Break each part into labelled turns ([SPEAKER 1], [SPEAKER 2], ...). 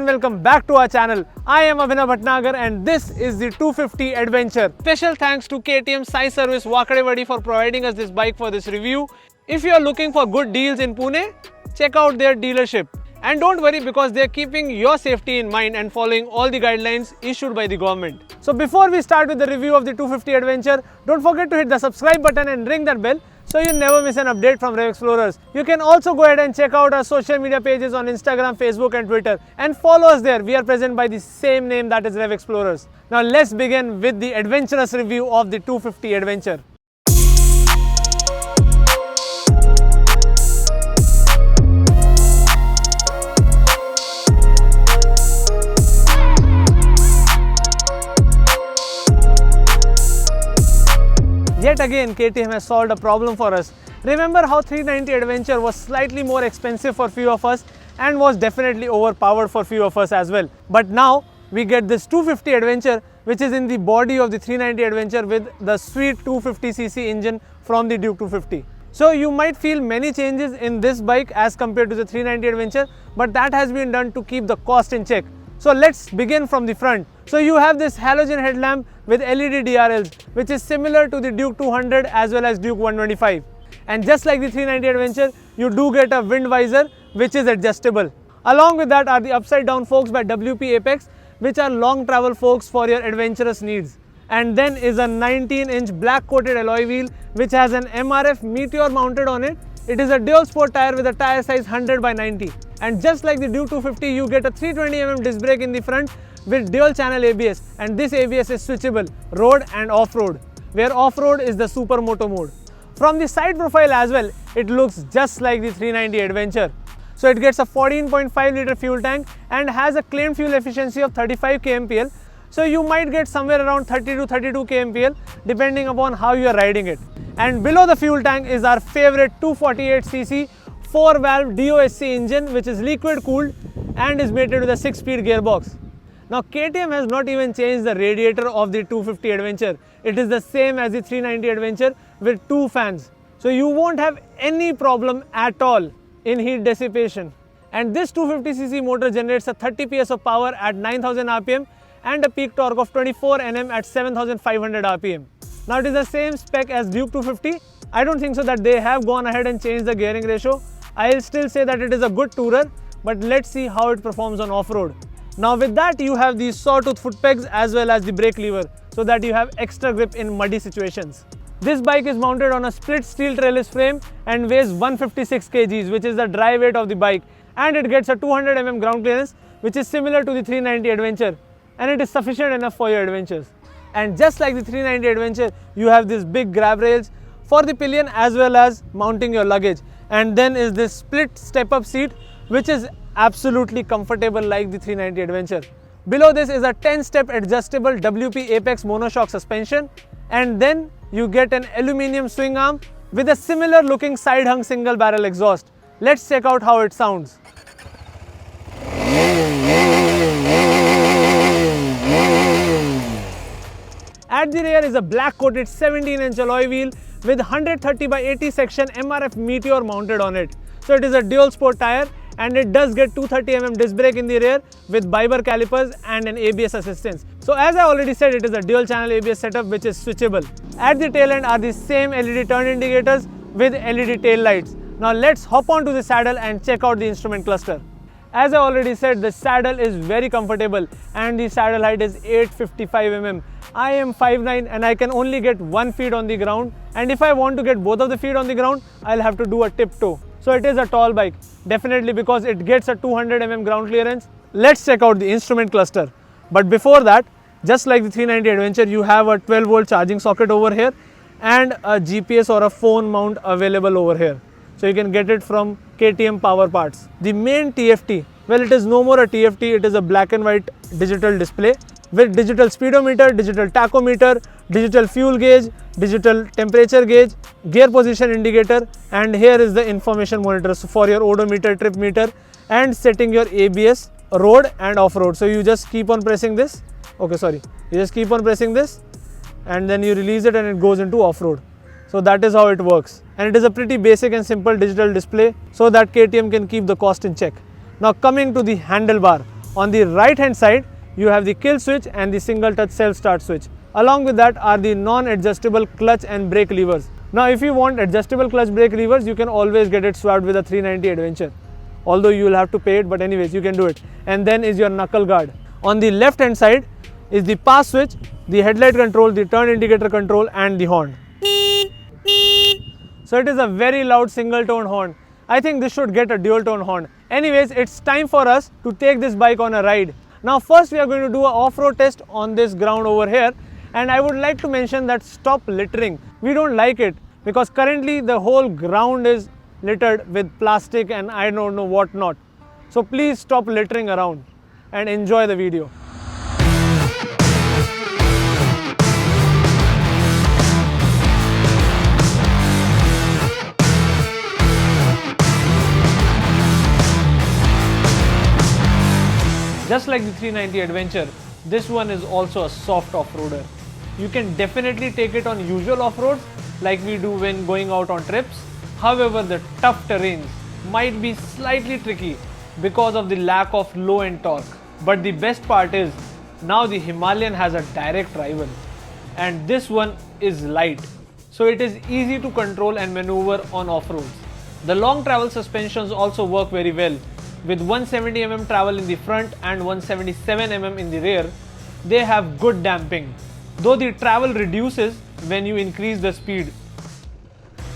[SPEAKER 1] welcome back to our channel. I am Abhinav Bhatnagar and this is the 250 Adventure. Special thanks to KTM Sai Service Wakdewadi for providing us this bike for this review. If you are looking for good deals in Pune, check out their dealership. And don't worry because they are keeping your safety in mind and following all the guidelines issued by the government. So before we start with the review of the 250 Adventure, don't forget to hit the subscribe button and ring that bell so you never miss an update from Rev Explorers. You can also go ahead and check out our social media pages on Instagram, Facebook and Twitter and follow us there. We are present by the same name, that is Rev Explorers. Now let's begin with the adventurous review of the 250 Adventure. Yet again, KTM has solved a problem for us. Remember how 390 Adventure was slightly more expensive for few of us and was definitely overpowered for few of us as well. But now we get this 250 Adventure which is in the body of the 390 Adventure with the sweet 250cc engine from the Duke 250. So you might feel many changes in this bike as compared to the 390 Adventure, but that has been done to keep the cost in check. So let's begin from the front. So you have this halogen headlamp with LED DRLs which is similar to the Duke 200 as well as Duke 125. And just like the 390 Adventure, you do get a wind visor which is adjustable. Along with that are the upside down forks by WP Apex which are long travel forks for your adventurous needs. And then is a 19-inch black coated alloy wheel which has an MRF Meteor mounted on it. It is a dual sport tire with a tire size 100 by 90. And just like the Duke 250, you get a 320mm disc brake in the front with dual channel ABS, and this ABS is switchable road and off-road, where off-road is the supermoto mode. From the side profile as well, it looks just like the 390 Adventure. So it gets a 14.5 litre fuel tank and has a claimed fuel efficiency of 35 kmpl. So you might get somewhere around 30 to 32 kmpl depending upon how you are riding it. And below the fuel tank is our favorite 248cc 4-valve DOSC engine which is liquid cooled and is mated with a 6-speed gearbox. Now KTM has not even changed the radiator of the 250 Adventure. It is the same as the 390 Adventure with 2 fans. So you won't have any problem at all in heat dissipation. And this 250cc motor generates a 30 PS of power at 9000 RPM and a peak torque of 24 Nm at 7500 RPM. Now it is the same spec as Duke 250. I don't think so that they have gone ahead and changed the gearing ratio. I'll still say that it is a good tourer, but let's see how it performs on off-road. Now with that you have these sawtooth foot pegs as well as the brake lever so that you have extra grip in muddy situations. This bike is mounted on a split steel trellis frame and weighs 156 kgs which is the dry weight of the bike, and it gets a 200mm ground clearance which is similar to the 390 Adventure, and it is sufficient enough for your adventures. And just like the 390 Adventure, you have these big grab rails for the pillion as well as mounting your luggage. And then is this split step-up seat which is absolutely comfortable like the 390 Adventure. Below this is a 10-step adjustable WP Apex monoshock suspension, and then you get an aluminium swing arm with a similar looking side hung single barrel exhaust. Let's check out how it sounds. At the rear is a black coated 17-inch alloy wheel with 130 by 80 section MRF Meteor mounted on it. So it is a dual sport tire and it does get 230mm disc brake in the rear with biber calipers and an ABS assistance. So as I already said, it is a dual channel ABS setup which is switchable. At the tail end are the same LED turn indicators with LED tail lights. Now let's hop onto the saddle and check out the instrument cluster. As I already said, the saddle is very comfortable and the saddle height is 855mm. I am 5'9" and I can only get one feet on the ground, and if I want to get both of the feet on the ground, I'll have to do a tiptoe. So it is a tall bike, definitely, because it gets a 200mm ground clearance. Let's check out the instrument cluster. But before that, just like the 390 Adventure, you have a 12-volt charging socket over here and a GPS or a phone mount available over here. So you can get it from KTM Power Parts. The main TFT, well, it is no more a TFT, it is a black and white digital display with digital speedometer, digital tachometer, digital fuel gauge, digital temperature gauge, gear position indicator, and here is the information monitor for your odometer, trip meter, and setting your ABS road and off-road. So you just keep on pressing this. You just keep on pressing this and then you release it and it goes into off-road. So that is how it works, and it is a pretty basic and simple digital display so that KTM can keep the cost in check. Now coming to the handlebar. On the right hand side, you have the kill switch and the single touch self start switch. Along with that are the non-adjustable clutch and brake levers. Now if you want adjustable clutch brake levers, you can always get it swapped with a 390 Adventure. Although you will have to pay it, but anyways you can do it. And then is your knuckle guard. On the left hand side is the pass switch, the headlight control, the turn indicator control and the horn. So it is a very loud single tone horn. I think this should get a dual tone horn. Anyways, it's time for us to take this bike on a ride. Now first we are going to do an off-road test on this ground over here, and I would like to mention that stop littering. We don't like it because currently the whole ground is littered with plastic and I don't know what not. So please stop littering around and enjoy the video. Just like the 390 Adventure, this one is also a soft off-roader. You can definitely take it on usual off-roads like we do when going out on trips. However, the tough terrains might be slightly tricky because of the lack of low-end torque. But the best part is, now the Himalayan has a direct rival and this one is light. So it is easy to control and maneuver on off-roads. The long travel suspensions also work very well. With 170 mm travel in the front and 177 mm in the rear, they have good damping, though the travel reduces when you increase the speed.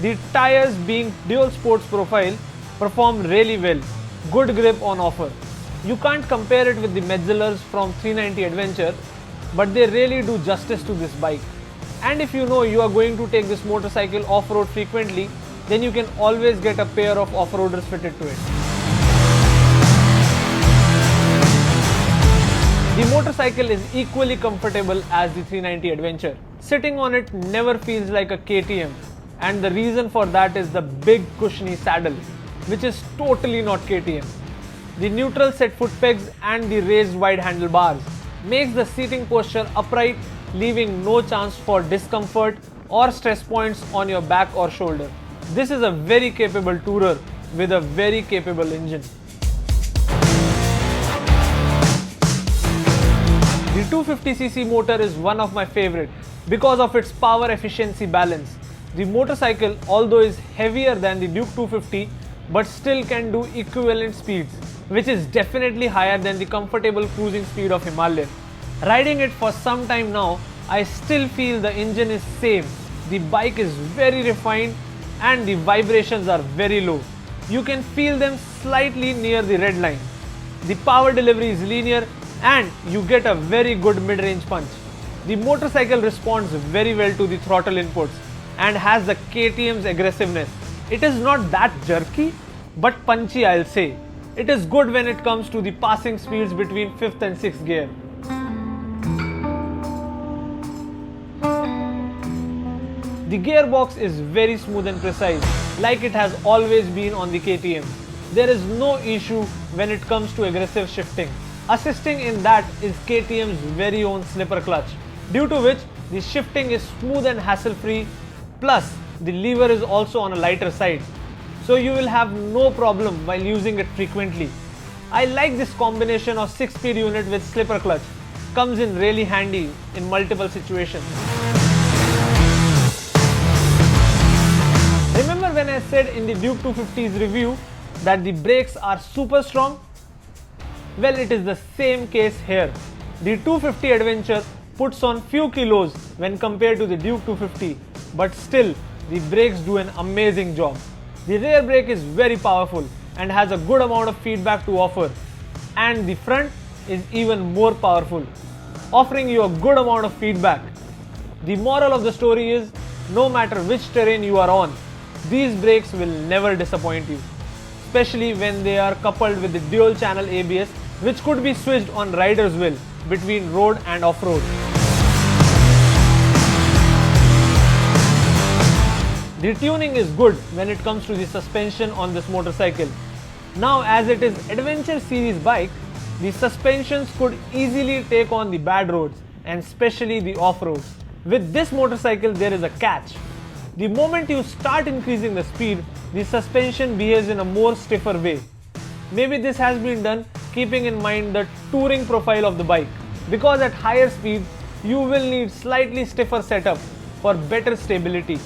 [SPEAKER 1] The tires, being dual sports profile, perform really well, good grip on offer. You can't compare it with the Metzlers from 390 Adventure, but they really do justice to this bike. And if you know you are going to take this motorcycle off-road frequently, then you can always get a pair of off-roaders fitted to it. The motorcycle is equally comfortable as the 390 Adventure. Sitting on it never feels like a KTM, and the reason for that is the big cushiony saddle, which is totally not KTM. The neutral set foot pegs and the raised wide handlebars makes the seating posture upright, leaving no chance for discomfort or stress points on your back or shoulder. This is a very capable tourer with a very capable engine. The 250cc motor is one of my favorite because of its power efficiency balance. The motorcycle, although is heavier than the Duke 250, but still can do equivalent speeds, which is definitely higher than the comfortable cruising speed of Himalayan. Riding it for some time now, I still feel the engine is same. The bike is very refined and the vibrations are very low. You can feel them slightly near the red line. The power delivery is linear and you get a very good mid-range punch. The motorcycle responds very well to the throttle inputs and has the KTM's aggressiveness. It is not that jerky, but punchy, I'll say. It is good when it comes to the passing speeds between 5th and 6th gear. The gearbox is very smooth and precise, like it has always been on the KTM. There is no issue when it comes to aggressive shifting. Assisting in that is KTM's very own slipper clutch, due to which the shifting is smooth and hassle-free, plus the lever is also on a lighter side, so you will have no problem while using it frequently. I like this combination of 6-speed unit with slipper clutch, comes in really handy in multiple situations. Remember when I said in the Duke 250's review that the brakes are super strong? Well, it is the same case here. The 250 Adventure puts on few kilos when compared to the Duke 250, but still the brakes do an amazing job. The rear brake is very powerful and has a good amount of feedback to offer, and the front is even more powerful, offering you a good amount of feedback. The moral of the story is, no matter which terrain you are on, these brakes will never disappoint you, especially when they are coupled with the dual channel ABS, which could be switched on rider's will between road and off-road. The tuning is good when it comes to the suspension on this motorcycle. Now, as it is Adventure series bike, the suspensions could easily take on the bad roads and especially the off-roads. With this motorcycle, there is a catch. The moment you start increasing the speed, the suspension behaves in a more stiffer way. Maybe this has been done keeping in mind the touring profile of the bike. Because at higher speeds, you will need slightly stiffer setup for better stability.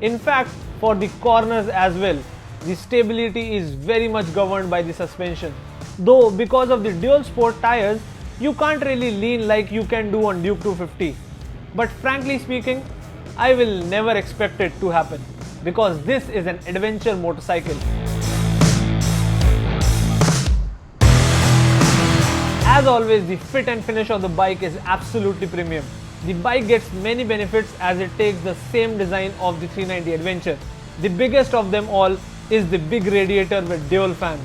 [SPEAKER 1] In fact, for the corners as well, the stability is very much governed by the suspension. Though because of the dual sport tires, you can't really lean like you can do on Duke 250. But frankly speaking, I will never expect it to happen because this is an adventure motorcycle. As always, the fit and finish of the bike is absolutely premium. The bike gets many benefits as it takes the same design of the 390 Adventure. The biggest of them all is the big radiator with dual fans.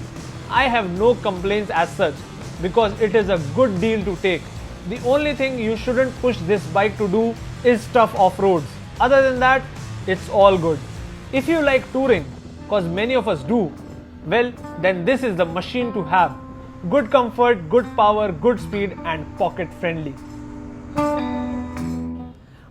[SPEAKER 1] I have no complaints as such because it is a good deal to take. The only thing you shouldn't push this bike to do is tough off-roads. Other than that, it's all good. If you like touring, cause many of us do, well, then this is the machine to have. Good comfort, good power, good speed and pocket friendly.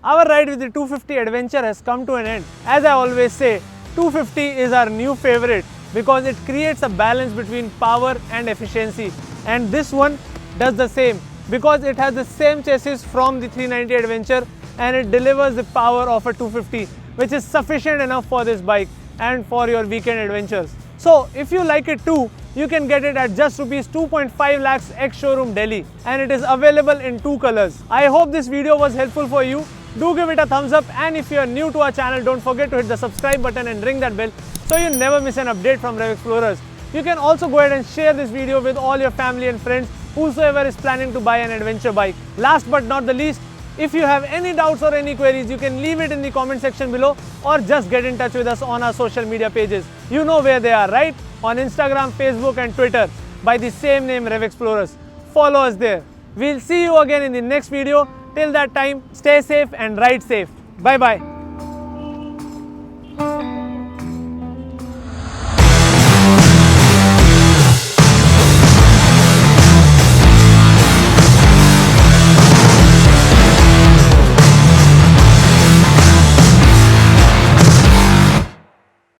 [SPEAKER 1] Our ride with the 250 Adventure has come to an end. As I always say, 250 is our new favorite because it creates a balance between power and efficiency, and this one does the same because it has the same chassis from the 390 Adventure and it delivers the power of a 250, which is sufficient enough for this bike and for your weekend adventures. So if you like it too, you can get it at just rupees 2.5 lakhs ex-showroom Delhi, and it is available in 2 colors. I hope this video was helpful for you. Do give it a thumbs up, and if you are new to our channel, don't forget to hit the subscribe button and ring that bell so you never miss an update from Rev Explorers. You can also go ahead and share this video with all your family and friends, whosoever is planning to buy an adventure bike. Last but not the least, if you have any doubts or any queries, you can leave it in the comment section below or just get in touch with us on our social media pages. You know where they are, right? On Instagram, Facebook and Twitter by the same name, Rev Explorers. Follow us there. We'll see you again in the next video. Till that time, stay safe and ride safe. Bye bye.